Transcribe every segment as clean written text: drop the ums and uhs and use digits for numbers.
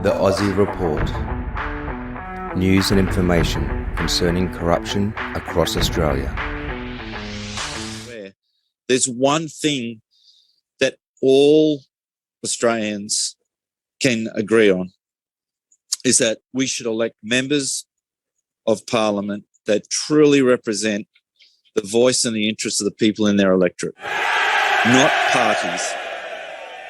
The Aussie Report. News and information concerning corruption across Australia. There's one thing that all Australians can agree on, is that we should elect members of Parliament that truly represent the voice and the interests of the people in their electorate, not parties,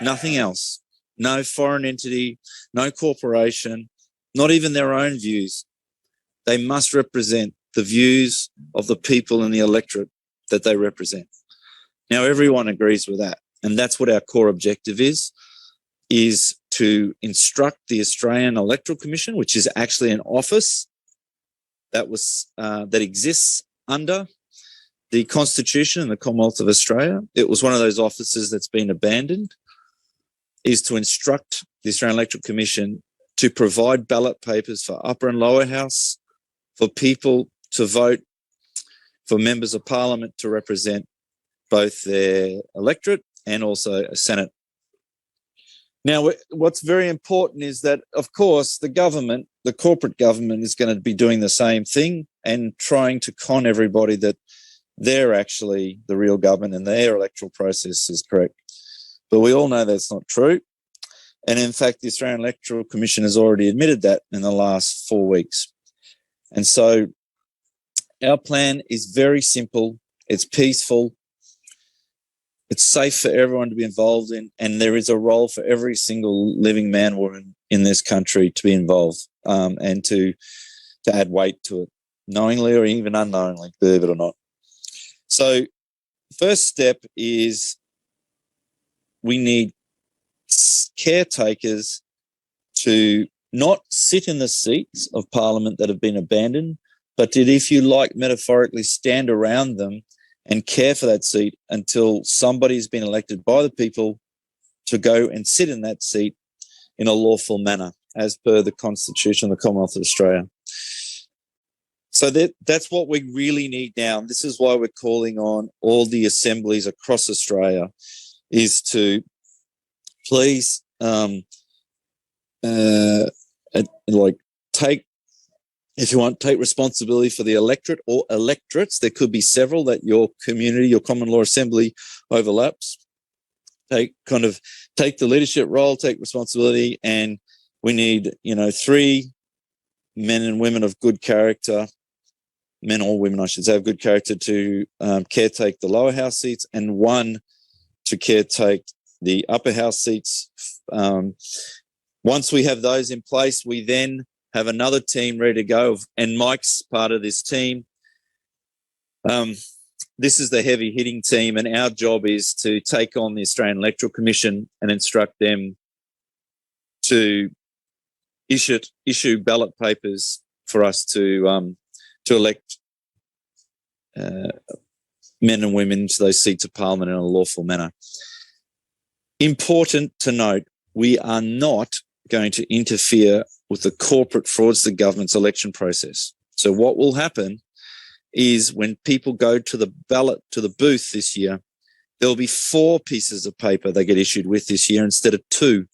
nothing else. No foreign entity, no corporation, not even their own views. They must represent the views of the people in the electorate that they represent. Now, everyone agrees with that, and that's what our core objective is to instruct the Australian Electoral Commission, which is actually an office that exists under the Constitution and the Commonwealth of Australia. It was one of those offices that's been abandoned, is to instruct the Australian Electoral Commission to provide ballot papers for upper and lower house, for people to vote, for members of Parliament to represent both their electorate and also a Senate. Now, what's very important is that, of course, the government, the corporate government, is going to be doing the same thing and trying to con everybody that they're actually the real government and their electoral process is correct. But we all know that's not true. And in fact, the Australian Electoral Commission has already admitted that in the last 4 weeks. And so our plan is very simple. It's peaceful. It's safe for everyone to be involved in. And there is a role for every single living man or woman in this country to be involved and to add weight to it, knowingly or even unknowingly, believe it or not. So first step is we need caretakers to not sit in the seats of Parliament that have been abandoned, but to, if you like, metaphorically stand around them and care for that seat until somebody's been elected by the people to go and sit in that seat in a lawful manner, as per the Constitution of the Commonwealth of Australia. So that's what we really need now. This is why we're calling on all the assemblies across Australia, is to please take responsibility for the electorate or electorates. There could be several that your community, your common law assembly overlaps. Take the leadership role, take responsibility, and we need 3 men and women of good character, men or women, I should say, of good character, to caretake the lower house seats, and 1 to caretake the upper house seats. Once we have those in place, we then have another team ready to go, and Mike's part of this team. This is the heavy hitting team, and our job is to take on the Australian Electoral Commission and instruct them to issue ballot papers for us to elect men and women to those seats of Parliament in a lawful manner. Important to note, we are not going to interfere with the corporate fraudster government's election process. So what will happen is when people go to the booth this year, there'll be 4 pieces of paper they get issued with this year instead of 2.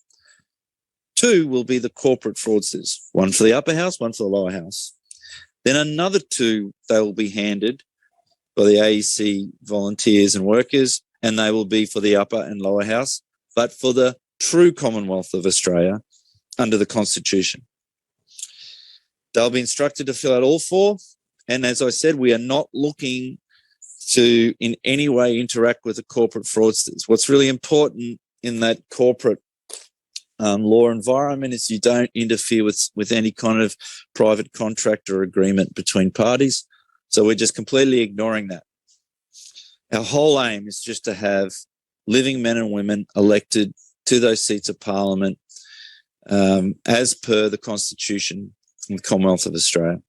2 will be the corporate fraudsters, 1 for the upper house, 1 for the lower house. Then another 2 they will be handed by the AEC volunteers and workers, and they will be for the upper and lower house, but for the true Commonwealth of Australia under the Constitution. They'll be instructed to fill out all 4. And as I said, we are not looking to in any way interact with the corporate fraudsters. What's really important in that corporate law environment is you don't interfere with any kind of private contract or agreement between parties. So we're just completely ignoring that. Our whole aim is just to have living men and women elected to those seats of Parliament as per the Constitution of the Commonwealth of Australia.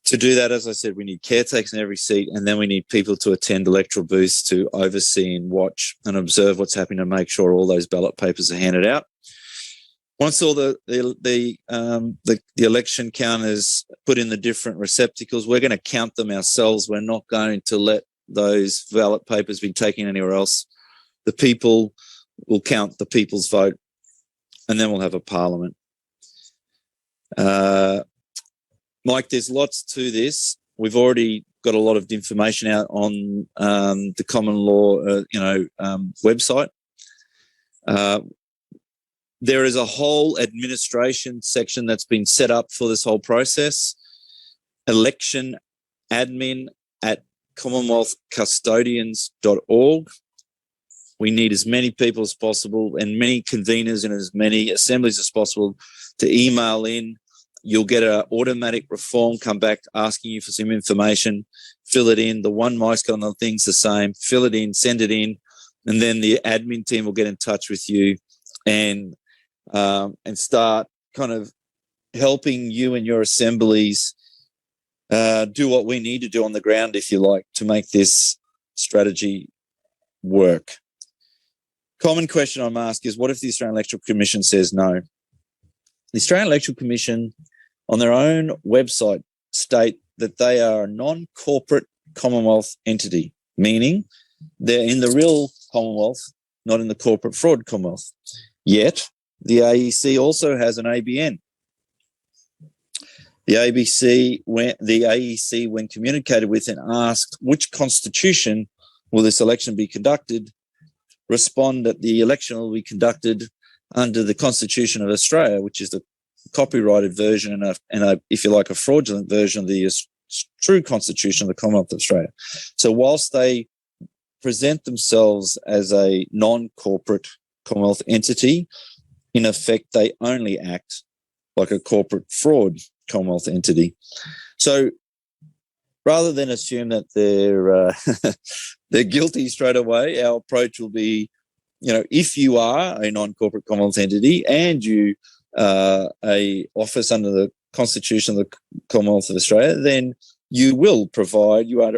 To do that, as I said, we need caretakers in every seat, and then we need people to attend electoral booths to oversee and watch and observe what's happening to make sure all those ballot papers are handed out. Once all the election counters put in the different receptacles, we're going to count them ourselves. We're not going to let those ballot papers be taken anywhere else. The people will count the people's vote and then we'll have a parliament. Mike, there's lots to this. We've already got a lot of information out on the common law, website. There is a whole administration section that's been set up for this whole process. Election admin at commonwealthcustodians.org. We need as many people as possible and many conveners and as many assemblies as possible to email in. You'll get an automatic reform come back asking you for some information. Fill it in. The one Mike's got on the thing's the same. Fill it in, send it in, and then the admin team will get in touch with you and start kind of helping you and your assemblies do what we need to do on the ground, if you like, to make this strategy work. Common question I'm asked is, what if the Australian Electoral Commission says no? The Australian Electoral Commission on their own website state that they are a non-corporate Commonwealth entity, meaning they're in the real Commonwealth, not in the corporate fraud Commonwealth. Yet, the AEC also has an ABN. The AEC, when communicated with and asked which constitution will this election be conducted, respond that the election will be conducted under the Constitution of Australia, which is the copyrighted version and a, if you like, a fraudulent version of the true Constitution of the Commonwealth of Australia. So whilst they present themselves as a non-corporate Commonwealth entity, in effect, they only act like a corporate fraud Commonwealth entity. So rather than assume that they're guilty straight away, our approach will be, if you are a non-corporate Commonwealth entity and you are a office under the Constitution of the Commonwealth of Australia, then you are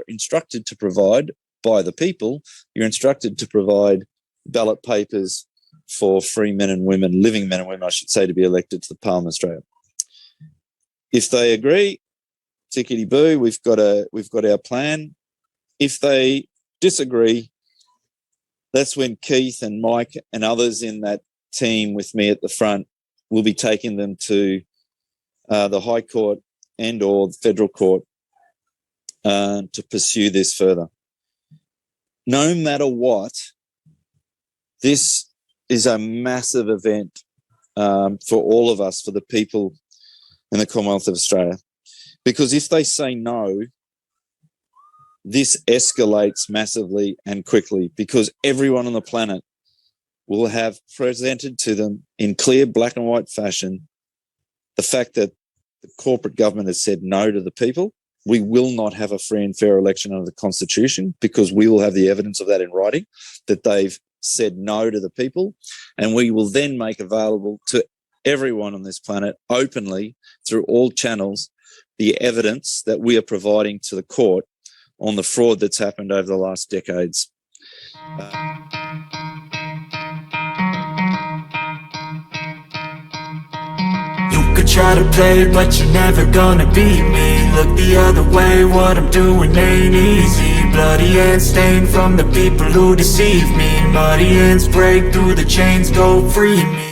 instructed to provide by the people, you're instructed to provide ballot papers for free men and women, living men and women, I should say, to be elected to the Parliament of Australia. If they agree, tickety-boo, we've got our plan. If they disagree, that's when Keith and Mike and others in that team with me at the front will be taking them to the High Court and or the Federal Court to pursue this further. No matter what, this is a massive event for all of us, for the people in the Commonwealth of Australia. Because if they say no, this escalates massively and quickly, because everyone on the planet will have presented to them in clear black and white fashion the fact that the corporate government has said no to the people. We will not have a free and fair election under the Constitution, because we will have the evidence of that in writing, that they've said no to the people. And we will then make available to everyone on this planet openly through all channels the evidence that we are providing to the court on the fraud that's happened over the last decades. You could try to play, but you're never gonna beat me. Look the other way, what I'm doing ain't easy. Bloody hands stained from the people who deceive me. Muddy hands break through the chains, go free me.